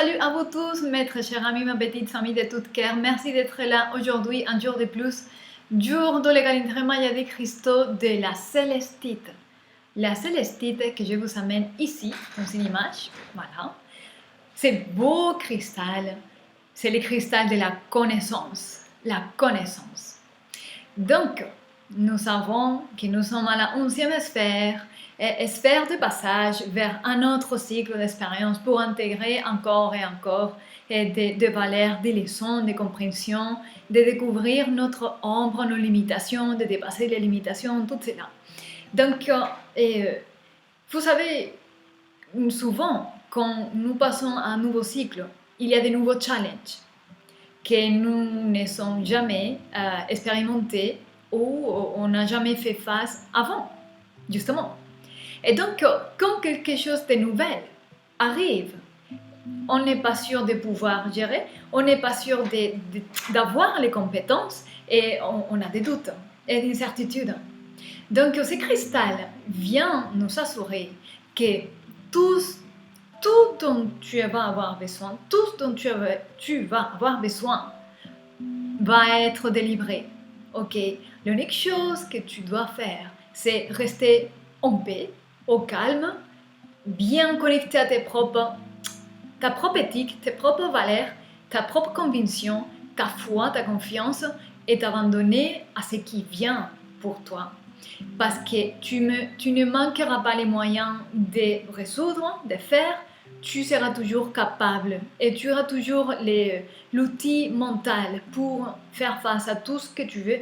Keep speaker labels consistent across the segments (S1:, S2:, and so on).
S1: Salut à vous tous, mes très chers amis, mes petites amies de tout cœur. Merci d'être là aujourd'hui, un jour de plus, jour de l'égalité Maya de Christo de la Célestite. La Célestite que je vous amène ici, dans une image, voilà. C'est beau cristal, c'est le cristal de la connaissance, la connaissance. Donc, nous savons que nous sommes à la 11e sphère, et sphère de passage vers un autre cycle d'expérience pour intégrer encore et encore des valeurs, des leçons, des compréhensions, de découvrir notre ombre, nos limitations, de dépasser les limitations, tout cela. Donc, vous savez, souvent, quand nous passons à un nouveau cycle, il y a de nouveaux challenges que nous ne sommes jamais expérimentés ou on n'a jamais fait face avant, justement. Et donc, quand quelque chose de nouvel arrive, on n'est pas sûr de pouvoir gérer, on n'est pas sûr d'avoir les compétences et on a des doutes et des incertitudes. Donc, ce cristal vient nous assurer que tout dont tu vas avoir besoin, tout ce dont tu vas avoir besoin va être délivré. Ok, l'unique chose que tu dois faire, c'est rester en paix, au calme, bien connecté à ta propre éthique, tes propres valeurs, ta propre conviction, ta foi, ta confiance et t'abandonner à ce qui vient pour toi. Parce que tu ne manqueras pas les moyens de résoudre, de faire, tu seras toujours capable et tu auras toujours l'outil mental pour faire face à tout ce que tu veux.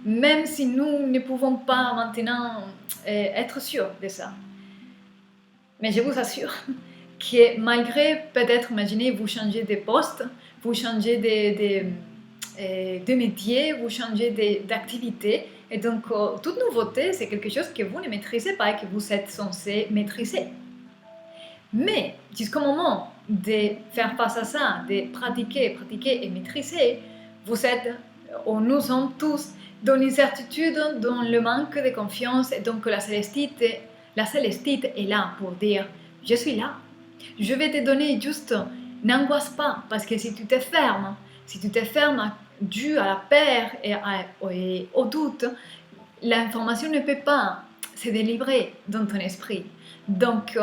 S1: Même si nous ne pouvons pas maintenant être sûrs de ça. Mais je vous assure que malgré, peut-être, imaginez, vous changez de poste, vous changez de métier, vous changez d'activité, et donc toute nouveauté, c'est quelque chose que vous ne maîtrisez pas et que vous êtes censé maîtriser. Mais jusqu'au moment de faire face à ça, de pratiquer et maîtriser, vous êtes, nous sommes tous dans l'incertitude, dans le manque de confiance, et donc la Célestite est là pour dire « Je suis là, je vais te donner juste, n'angoisse pas, parce que si tu te fermes dû à la peur et au doute, l'information ne peut pas se délivrer dans ton esprit. Donc,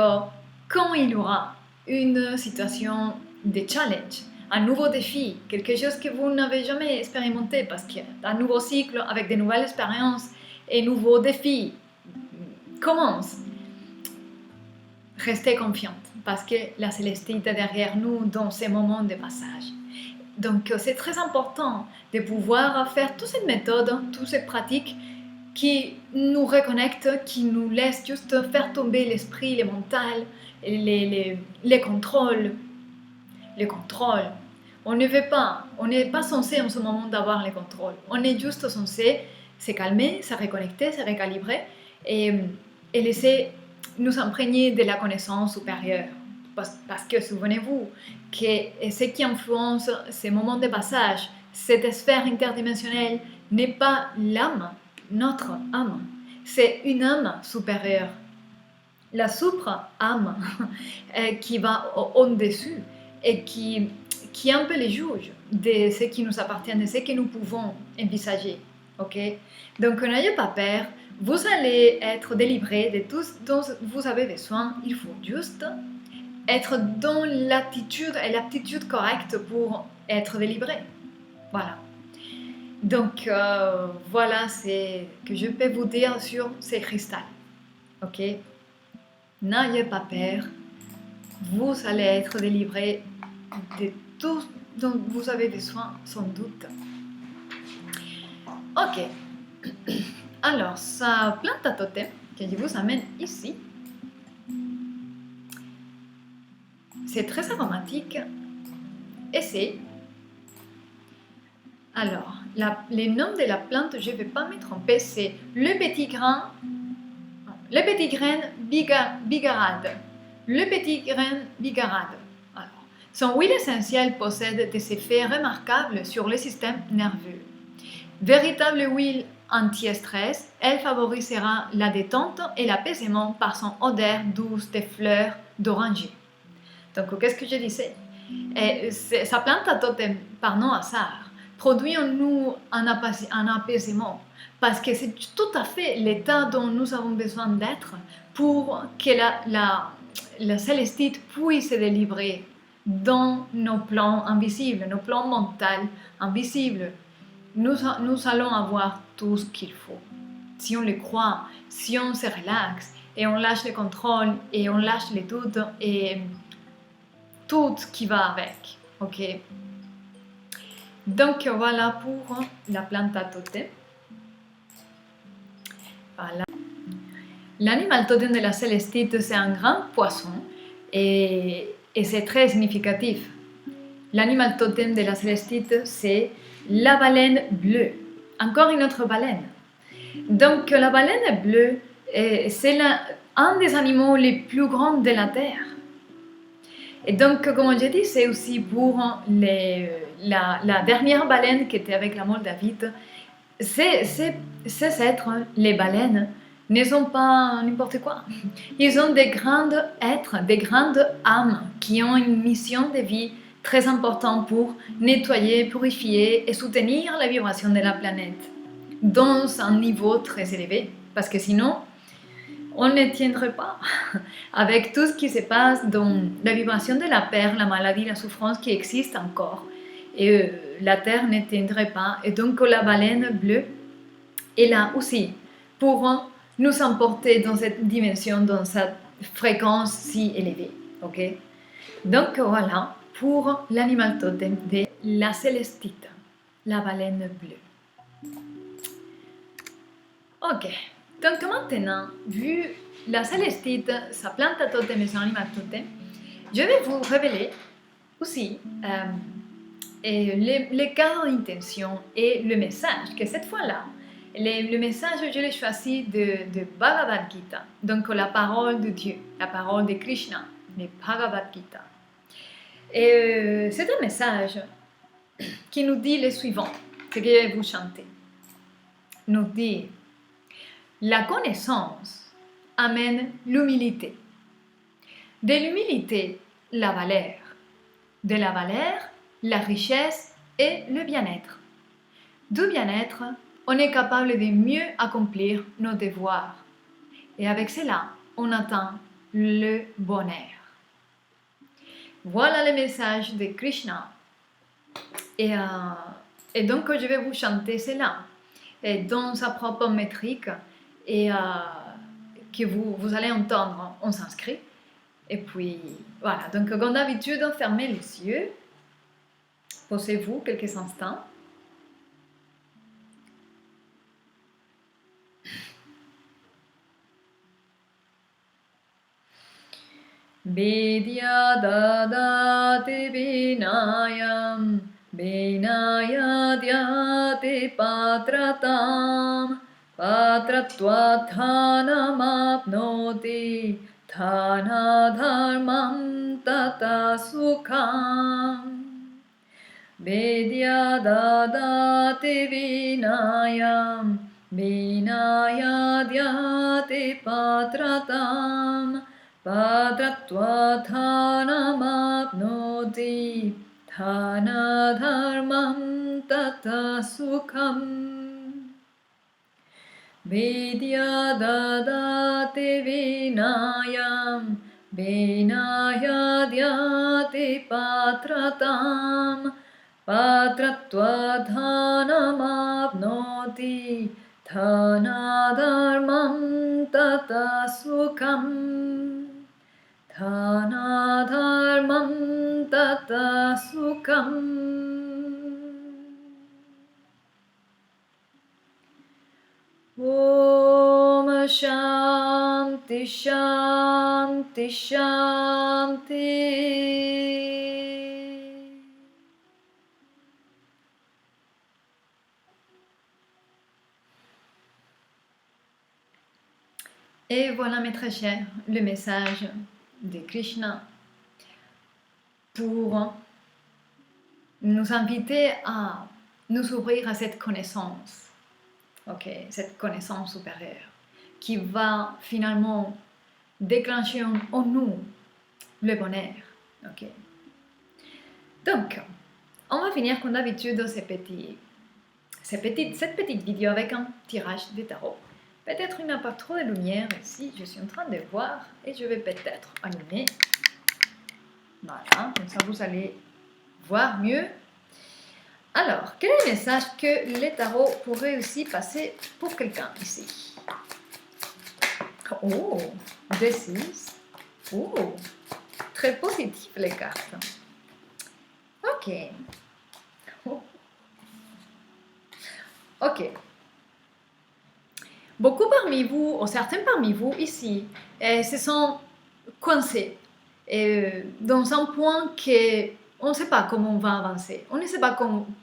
S1: quand il y aura une situation de challenge, un nouveau défi, quelque chose que vous n'avez jamais expérimenté, parce qu'un nouveau cycle avec de nouvelles expériences et nouveaux défis commence, restez confiante, parce que la Célestite est derrière nous dans ces moments de passage. Donc, c'est très important de pouvoir faire toute cette méthode, toutes ces pratiques qui nous reconnectent, qui nous laissent juste faire tomber l'esprit, le mental, les contrôles. Les contrôles. On n'est pas censé en ce moment d'avoir les contrôles. On est juste censé se calmer, se reconnecter, se recalibrer et laisser nous imprégner de la connaissance supérieure. Parce que souvenez-vous que ce qui influence ces moments de passage, cette sphère interdimensionnelle, n'est pas l'âme, notre âme. C'est une âme supérieure. La supra-âme qui va au-dessus et qui est un peu le juge de ce qui nous appartient, de ce que nous pouvons envisager. Okay? Donc, n'ayez pas peur. Vous allez être délivré de tout ce dont vous avez besoin. Il faut juste être dans l'attitude et l'aptitude correcte pour être délivré. Voilà. Donc, voilà ce que je peux vous dire sur ces cristals. Ok? N'ayez pas peur. Vous allez être délivré de tout dont vous avez besoin, sans doute. Ok. Alors, sa plante à totem que je vous amène ici, c'est très aromatique et c'est... Alors, le nom de la plante, je ne vais pas me tromper, c'est le petit grain bigarade. Le petit grain bigarade. Alors, son huile essentielle possède des effets remarquables sur le système nerveux. Véritable huile anti-stress, elle favorisera la détente et l'apaisement par son odeur douce des fleurs d'oranger. Donc, qu'est-ce que je disais? Sa plante à totem, par non hasard, produit en nous un apaisement, parce que c'est tout à fait l'état dont nous avons besoin d'être pour que la célestite puisse se délivrer dans nos plans invisibles, nos plans mentaux invisibles. Nous allons avoir tout ce qu'il faut. Si on le croit, si on se relaxe et on lâche le contrôle et on lâche les doutes et tout ce qui va avec. Ok. Donc voilà pour la plante à totem. Voilà. L'animal totem de la célestite, c'est un grand poisson et c'est très significatif. L'animal totem de la célestite, c'est la baleine bleue. Encore une autre baleine. Donc la baleine bleue, c'est un des animaux les plus grands de la Terre. Et donc, comme je dis, c'est aussi pour la dernière baleine qui était avec la Moldavite. Ces êtres, les baleines, ne sont pas n'importe quoi. Ils ont des grands êtres, des grandes âmes qui ont une mission de vie très importante pour nettoyer, purifier et soutenir la vibration de la planète dans un niveau très élevé. Parce que sinon, on ne tiendrait pas avec tout ce qui se passe dans la vibration de la peur, la maladie, la souffrance qui existe encore. Et la Terre ne tiendrait pas. Et donc la baleine bleue est là aussi pour nous emporter dans cette dimension, dans cette fréquence si élevée. Okay? Donc voilà pour l'animal totem de la célestite, la baleine bleue. Ok. Donc maintenant, vu la célestite, sa plante à totem et son animal totem, je vais vous révéler aussi les cadres d'intention et le message, que cette fois-là, le message, je l'ai choisi de Bhagavad Gita, donc la parole de Dieu, la parole de Krishna, le Bhagavad Gita. Et c'est un message qui nous dit le suivant, ce que je vais vous chanter. Nous dit: la connaissance amène l'humilité. De l'humilité, la valeur. De la valeur, la richesse et le bien-être. Du bien-être, on est capable de mieux accomplir nos devoirs. Et avec cela, on atteint le bonheur. Voilà le message de Krishna. Et donc, je vais vous chanter cela dans sa propre métrique. Et que vous allez entendre en sanskrit. Et puis, voilà. Donc, comme d'habitude, fermez les yeux. Posez-vous quelques instants. Vidya dadate vinayam, vinaya dhyate patratam. Patratva dhanamapnoti dhana dharmam tata sukham. Vidya dadati vinayam, vinaya dhyate patratam. Patratva dhanamapnoti dhana dharmam tata sukham. Vidya dadate vinayam, vinaya dhyate patratam. Patratva dhanamapnoti dhana dharmam tata sukham. Dhana dharmam tata sukham. Om Shanti Shanti Shanti. Et voilà mes très chers, le message de Krishna pour nous inviter à nous ouvrir à cette connaissance. Okay, cette connaissance supérieure qui va finalement déclencher en nous le bonheur, Ok. Donc, on va finir comme d'habitude cette petite vidéo avec un tirage de tarot. Peut-être il n'y a pas trop de lumière ici, je suis en train de voir et je vais peut-être allumer. Voilà, comme ça vous allez voir mieux. Alors, quel est le message que les tarots pourraient aussi passer pour quelqu'un ici? Oh, des 6. Oh, très positif les cartes. Ok. Oh. Ok. Beaucoup parmi vous, ou certains parmi vous ici, se sont coincés dans un point que on ne sait pas comment on va avancer. On ne sait pas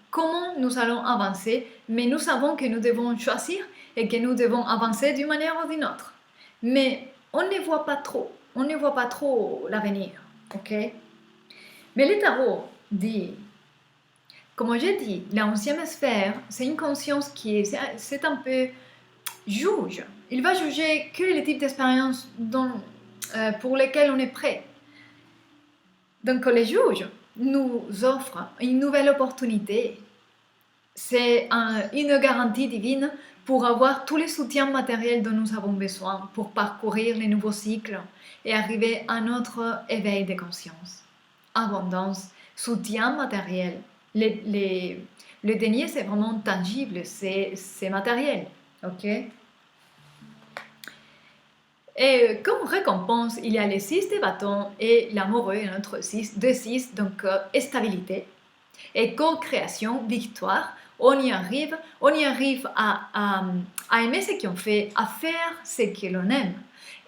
S1: comment nous allons avancer, mais nous savons que nous devons choisir et que nous devons avancer d'une manière ou d'une autre. Mais on ne voit pas trop. On ne voit pas trop l'avenir. Ok? Mais le tarot dit, comme j'ai dit, la 11e sphère, c'est une conscience qui c'est un peu juge. Il va juger quel est le type d'expérience pour lesquelles on est prêt. Donc les juges nous offrent une nouvelle opportunité. C'est une garantie divine pour avoir tous les soutiens matériels dont nous avons besoin pour parcourir les nouveaux cycles et arriver à notre éveil de conscience. Abondance, soutien matériel. Le dernier, c'est vraiment tangible, c'est matériel. Ok? Et comme récompense, il y a les 6 de bâtons et l'amoureux, notre 6, de 6, donc stabilité et co-création, victoire. On y arrive à aimer ce qu'on fait, à faire ce que l'on aime,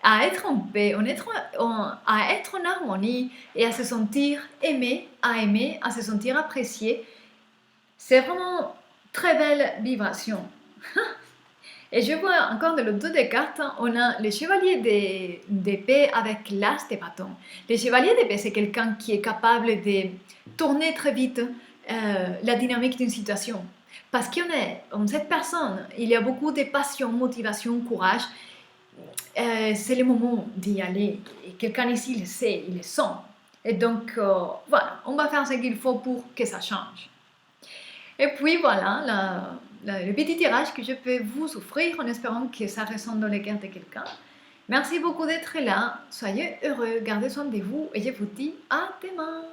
S1: à être en paix, à être en harmonie et à se sentir aimé, à se sentir apprécié. C'est vraiment très belle vibration. Et je vois encore de l'autre des cartes, on a le chevalier d'épée avec l'as de bâton. Le chevalier d'épée, c'est quelqu'un qui est capable de tourner très vite la dynamique d'une situation. Parce en cette personne, il y a beaucoup de passion, motivation, courage. C'est le moment d'y aller. Et quelqu'un ici le sait, il le sent. Et donc, voilà, on va faire ce qu'il faut pour que ça change. Et puis voilà, le petit tirage que je peux vous offrir en espérant que ça résonne dans les cœurs de quelqu'un. Merci beaucoup d'être là, soyez heureux, gardez soin de vous et je vous dis à demain.